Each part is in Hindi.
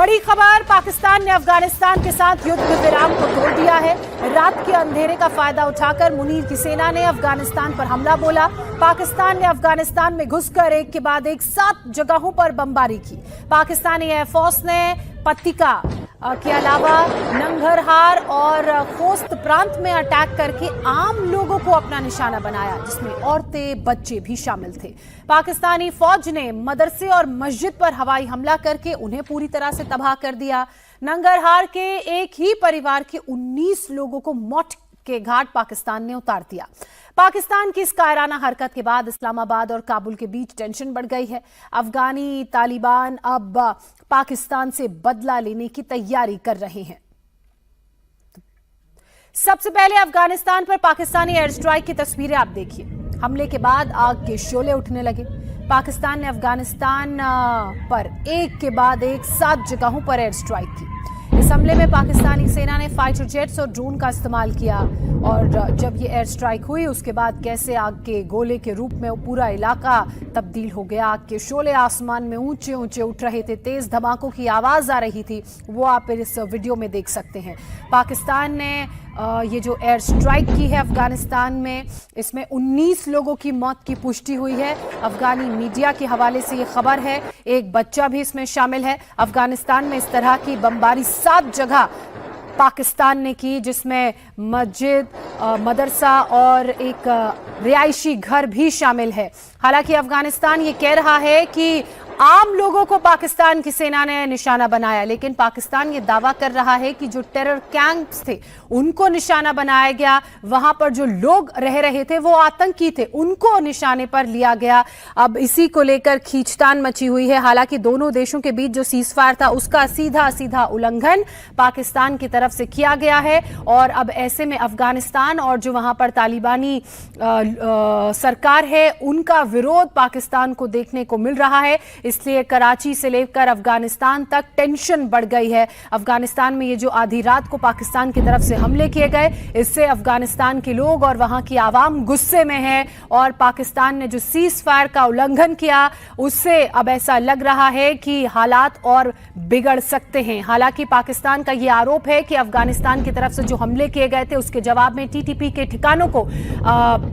बड़ी खबर, पाकिस्तान ने अफगानिस्तान के साथ युद्ध विराम को तोड़ दिया है। रात के अंधेरे का फायदा उठाकर मुनीर की सेना ने अफगानिस्तान पर हमला बोला। पाकिस्तान ने अफगानिस्तान में घुसकर एक के बाद एक 7 जगहों पर बमबारी की। पाकिस्तानी एयरफोर्स ने पत्तिका के अलावा नंगरहार और खोस्त प्रांत में अटैक करके आम लोगों को अपना निशाना बनाया, जिसमें औरतें बच्चे भी शामिल थे। पाकिस्तानी फौज ने मदरसे और मस्जिद पर हवाई हमला करके उन्हें पूरी तरह से तबाह कर दिया। नंगरहार के एक ही परिवार के 19 लोगों को मौत के घाट पाकिस्तान ने उतार दिया। पाकिस्तान की इस कायराना हरकत के बाद इस्लामाबाद और काबुल के बीच टेंशन बढ़ गई है। अफगानी तालिबान अब पाकिस्तान से बदला लेने की तैयारी कर रहे हैं। सबसे पहले अफगानिस्तान पर पाकिस्तानी एयर स्ट्राइक की तस्वीरें आप देखिए। हमले के बाद आग के शोले उठने लगे। पाकिस्तान ने अफगानिस्तान पर एक के बाद एक 7 जगहों पर एयर स्ट्राइक की। इस हमले में पाकिस्तानी सेना ने फाइटर जेट्स और ड्रोन का इस्तेमाल किया और जब ये एयर स्ट्राइक हुई उसके बाद कैसे आग के गोले के रूप में पूरा इलाका तब्दील हो गया। आग के शोले आसमान में ऊंचे ऊंचे उठ रहे थे, तेज धमाकों की आवाज आ रही थी, वो आप इस वीडियो में देख सकते हैं। पाकिस्तान ने ये जो एयर स्ट्राइक की है अफगानिस्तान में, इसमें 19 लोगों की मौत की पुष्टि हुई है। अफगानी मीडिया के हवाले से ये खबर है, एक बच्चा भी इसमें शामिल है। अफगानिस्तान में इस तरह की बमबारी 7 जगह पाकिस्तान ने की, जिसमें मस्जिद, मदरसा और एक रिहायशी घर भी शामिल है। हालांकि अफगानिस्तान ये कह रहा है कि आम लोगों को पाकिस्तान की सेना ने निशाना बनाया, लेकिन पाकिस्तान ये दावा कर रहा है कि जो टेरर कैंप्स थे उनको निशाना बनाया गया। वहां पर जो लोग रह रहे थे वो आतंकी थे, उनको निशाने पर लिया गया। अब इसी को लेकर खींचतान मची हुई है। हालांकि दोनों देशों के बीच जो सीजफायर था उसका सीधा उल्लंघन पाकिस्तान की तरफ से किया गया है और अब ऐसे में अफगानिस्तान और जो वहां पर तालिबानी सरकार है उनका विरोध पाकिस्तान को देखने को मिल रहा है। इसलिए कराची से लेकर अफगानिस्तान तक टेंशन बढ़ गई है। अफगानिस्तान में ये जो आधी रात को पाकिस्तान की तरफ से हमले किए गए, इससे अफगानिस्तान के लोग और वहां की आवाम गुस्से में है और पाकिस्तान ने जो सीज फायर का उल्लंघन किया उससे अब ऐसा लग रहा है कि हालात और बिगड़ सकते हैं। हालांकि पाकिस्तान का ये आरोप है कि अफगानिस्तान की तरफ से जो हमले किए गए थे उसके जवाब में टीटीपी के ठिकानों को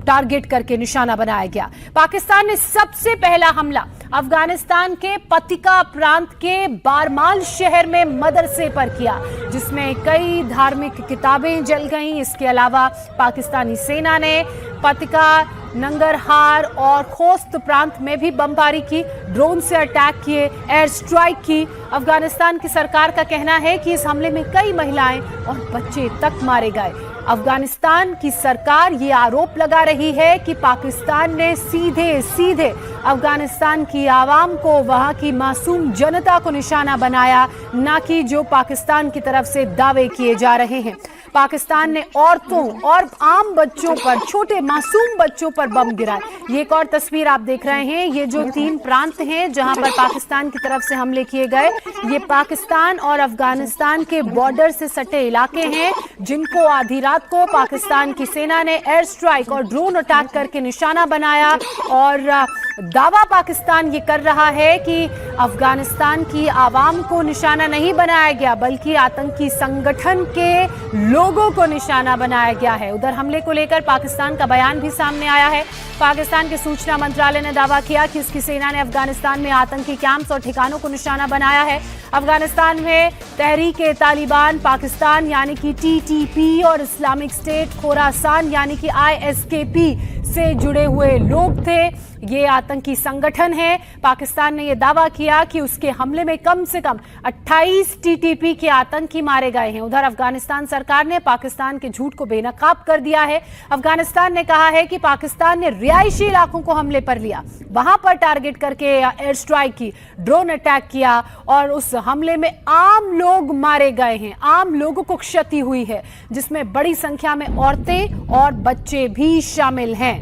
टारगेट करके निशाना बनाया गया। पाकिस्तान ने सबसे पहला हमला अफगानिस्तान के पत्तिका प्रांत के बारमाल शहर में मदरसे पर किया, जिसमें कई धार्मिक किताबें जल गईं। इसके अलावा पाकिस्तानी सेना ने पत्तिका, नंगरहार और खोस्त प्रांत में भी बमबारी की, ड्रोन से अटैक किए, एयर स्ट्राइक की। अफगानिस्तान की सरकार का कहना है कि इस हमले में कई महिलाएं और बच्चे तक मारे गए। अफगानिस्तान की सरकार ये आरोप लगा रही है कि पाकिस्तान ने सीधे अफगानिस्तान की आवाम को, वहां की मासूम जनता को निशाना बनाया, ना कि जो पाकिस्तान की तरफ से दावे किए जा रहे हैं। पाकिस्तान ने औरतों और आम बच्चों पर, छोटे मासूम बच्चों पर बम गिराए। ये एक और तस्वीर आप देख रहे हैं। ये जो 3 प्रांत हैं जहां पर पाकिस्तान की तरफ से हमले किए गए, ये पाकिस्तान और अफगानिस्तान के बॉर्डर से सटे इलाके हैं, जिनको आधी रात को पाकिस्तान की सेना ने एयर स्ट्राइक और ड्रोन अटैक करके निशाना बनाया। और दावा पाकिस्तान ये कर रहा है कि अफगानिस्तान की आवाम को निशाना नहीं बनाया गया, बल्कि आतंकी संगठन के लोगों को निशाना बनाया गया है। उधर हमले को लेकर पाकिस्तान का बयान भी सामने आया है। पाकिस्तान के सूचना मंत्रालय ने दावा किया कि उसकी सेना ने अफगानिस्तान में आतंकी कैंप्स और ठिकानों को निशाना बनाया है। अफगानिस्तान में तहरीक-ए-तालिबान पाकिस्तान यानी कि टीटीपी और इस्लामिक स्टेट खोरासान यानी कि आईएसकेपी से जुड़े हुए लोग थे। ये आतंकी संगठन है। पाकिस्तान ने यह दावा किया कि उसके हमले में कम से कम 28 टीटीपी के आतंकी मारे गए हैं। उधर अफगानिस्तान सरकार ने पाकिस्तान के झूठ को बेनकाब कर दिया है। अफगानिस्तान ने कहा है कि पाकिस्तान ने रिहायशी इलाकों को हमले पर लिया, वहां पर टारगेट करके एयर स्ट्राइक की, ड्रोन अटैक किया और उस हमले में आम लोग मारे गए हैं, आम लोगों को क्षति हुई है, जिसमें बड़ी संख्या में औरतें और बच्चे भी शामिल हैं।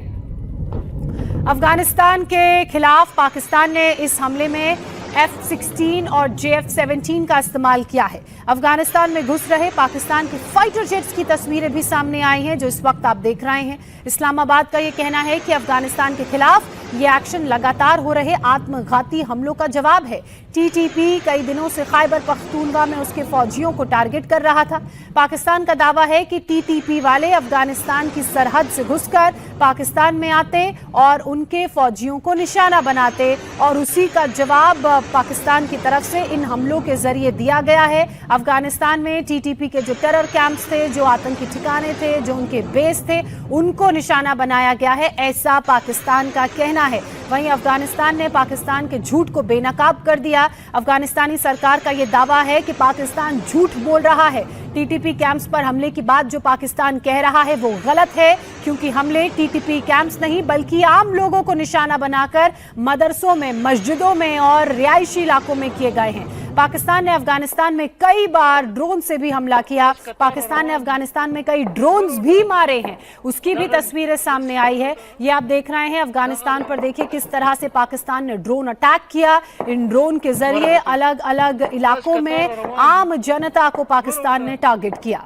अफगानिस्तान के खिलाफ पाकिस्तान ने इस हमले में F-16 और JF-17 का इस्तेमाल किया है। अफगानिस्तान में घुस रहे पाकिस्तान के फाइटर जेट्स की तस्वीरें भी सामने आई हैं, जो इस वक्त आप देख रहे हैं। इस्लामाबाद का यह कहना है कि अफगानिस्तान के खिलाफ ये एक्शन लगातार हो रहे आत्मघाती हमलों का जवाब है। टीटीपी कई दिनों से खैबर पख्तूनख्वा में उसके फौजियों को टारगेट कर रहा था। पाकिस्तान का दावा है कि टीटीपी वाले अफगानिस्तान की सरहद से घुसकर पाकिस्तान में आते और उनके फौजियों को निशाना बनाते, और उसी का जवाब पाकिस्तान की तरफ से इन हमलों के जरिए दिया गया है। अफगानिस्तान में टीटीपी के जो टेरर कैंप्स थे, जो आतंकी ठिकाने थे, जो उनके बेस थे, उनको निशाना बनाया गया है, ऐसा पाकिस्तान का कहना है। वहीं अफगानिस्तान ने पाकिस्तान के झूठ को बेनकाब कर दिया। अफगानिस्तानी सरकार का यह दावा है कि पाकिस्तान झूठ बोल रहा है। टीटीपी कैंप्स पर हमले की बात जो पाकिस्तान कह रहा है वो गलत है, क्योंकि हमले टीटीपी कैंप्स नहीं बल्कि आम लोगों को निशाना बनाकर मदरसों में, मस्जिदों में और रिहायशी इलाकों में किए गए हैं। पाकिस्तान ने अफगानिस्तान में कई बार ड्रोन से भी हमला किया। पाकिस्तान ने अफगानिस्तान में कई ड्रोन्स भी मारे हैं, उसकी भी तस्वीरें सामने आई है। ये आप देख रहे हैं अफगानिस्तान पर। देखिए किस तरह से पाकिस्तान ने ड्रोन अटैक किया। इन ड्रोन के जरिए अलग अलग इलाकों में आम जनता को पाकिस्तान ने टारगेट किया।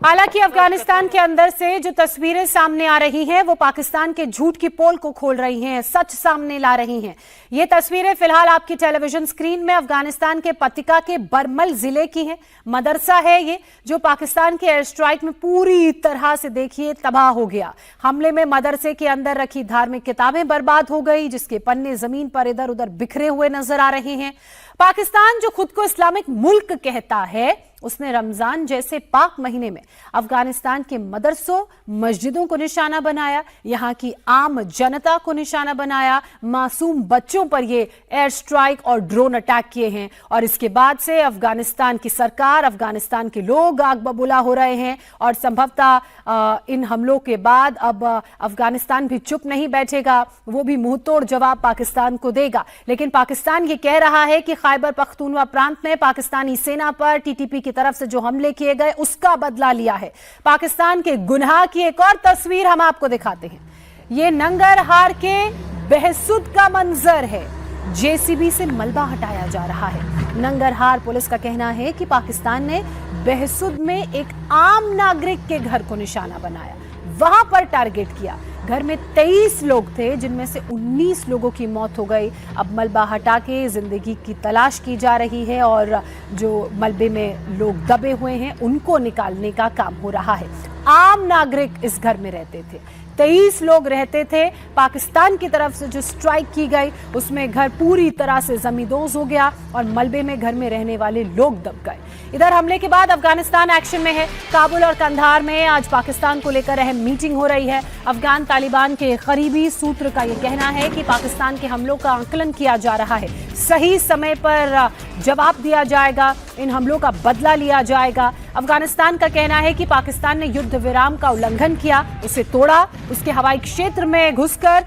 हालांकि अफगानिस्तान के अंदर से जो तस्वीरें सामने आ रही हैं वो पाकिस्तान के झूठ की पोल को खोल रही हैं, सच सामने ला रही हैं। ये तस्वीरें फिलहाल आपकी टेलीविजन स्क्रीन में अफगानिस्तान के पतिका के बरमल जिले की हैं। मदरसा है ये जो पाकिस्तान के एयर स्ट्राइक में पूरी तरह से देखिए तबाह हो गया। हमले में मदरसे के अंदर रखी धार्मिक किताबें बर्बाद हो गई, जिसके पन्ने जमीन पर इधर उधर बिखरे हुए नजर आ रहे हैं। पाकिस्तान जो खुद को इस्लामिक मुल्क कहता है, उसने रमजान जैसे पाक महीने में अफगानिस्तान के मदरसों, मस्जिदों को निशाना बनाया, यहां की आम जनता को निशाना बनाया, मासूम बच्चों पर ये एयर स्ट्राइक और ड्रोन अटैक किए हैं। और इसके बाद से अफगानिस्तान की सरकार, अफगानिस्तान के लोग आग बबूला हो रहे हैं और संभवतः इन हमलों के बाद अब अफगानिस्तान भी चुप नहीं बैठेगा, वो भी मुंह तोड़ जवाब पाकिस्तान को देगा। लेकिन पाकिस्तान ये कह रहा है कि खैबर पख्तूनख्वा प्रांत में पाकिस्तानी सेना पर टीटीपी की तरफ से जो हमले किए गए उसका बदला लिया है। पाकिस्तान के गुनाह की एक और तस्वीर हम आपको दिखाते हैं। ये नंगरहार के बेहसुद का मंजर है। जेसीबी से मलबा हटाया जा रहा है। नंगरहार पुलिस का कहना है कि पाकिस्तान ने बेहसुद में एक आम नागरिक के घर को निशाना बनाया, वहां पर टारगेट किया। घर में 23 लोग थे, जिनमें से 19 लोगों की मौत हो गई। अब मलबा हटा के जिंदगी की तलाश की जा रही है और जो मलबे में लोग दबे हुए हैं उनको निकालने का काम हो रहा है। आम नागरिक इस घर में रहते थे, 23 लोग रहते थे। पाकिस्तान की तरफ से जो स्ट्राइक की गई उसमें घर पूरी तरह से जमींदोज हो गया और मलबे में घर में रहने वाले लोग दब गए। इधर हमले के बाद अफगानिस्तान एक्शन में है। काबुल और कंधार में आज पाकिस्तान को लेकर अहम मीटिंग हो रही है। अफगान तालिबान के करीबी सूत्र का यह कहना है कि पाकिस्तान के हमलों का आकलन किया जा रहा है, सही समय पर जवाब दिया जाएगा, इन हमलों का बदला लिया जाएगा। अफगानिस्तान का कहना है कि पाकिस्तान ने युद्ध विराम का उल्लंघन किया, उसे तोड़ा, उसके हवाई क्षेत्र में घुसकर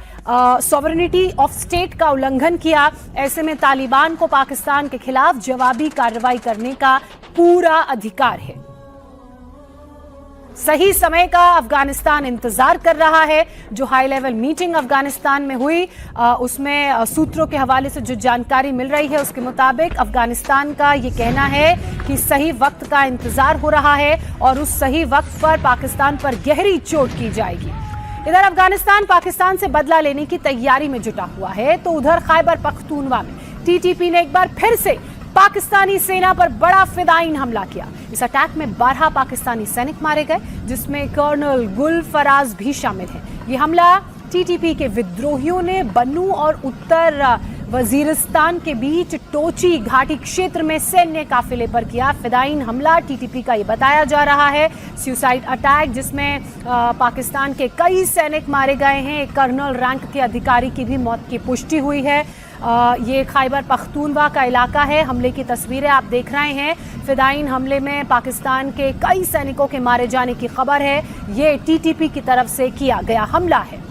सॉवरेनिटी ऑफ स्टेट का उल्लंघन किया। ऐसे में तालिबान को पाकिस्तान के खिलाफ जवाबी कार्रवाई करने का पूरा अधिकार है। सही समय का अफगानिस्तान इंतजार कर रहा है। जो हाई लेवल मीटिंग अफगानिस्तान में हुई उसमें सूत्रों के हवाले से जो जानकारी मिल रही है उसके मुताबिक अफगानिस्तान का ये कहना है कि सही वक्त का इंतजार हो रहा है और उस सही वक्त पर पाकिस्तान पर गहरी चोट की जाएगी। इधर अफगानिस्तान पाकिस्तान से बदला लेने की तैयारी में जुटा हुआ है, तो उधर खैबर पख्तूनख्वा में टीटीपी ने एक बार फिर से पाकिस्तानी सेना पर बड़ा फिदायीन हमला किया। इस अटैक में 12 पाकिस्तानी सैनिक मारे गए, जिसमें कर्नल गुल फराज भी शामिल है। ये हमला टीटीपी के विद्रोहियों ने बन्नू और उत्तर वजीरिस्तान के बीच टोची घाटी क्षेत्र में सैन्य काफिले पर किया। फिदायीन हमला टीटीपी का ये बताया जा रहा है सुसाइड अटैक, जिसमें पाकिस्तान के कई सैनिक मारे गए हैं। एक कर्नल रैंक के अधिकारी की भी मौत की पुष्टि हुई है। ये खैबर पख्तूनख्वा का इलाका है। हमले की तस्वीरें आप देख रहे हैं। फिदायीन हमले में पाकिस्तान के कई सैनिकों के मारे जाने की खबर है। ये टीटीपी की तरफ से किया गया हमला है।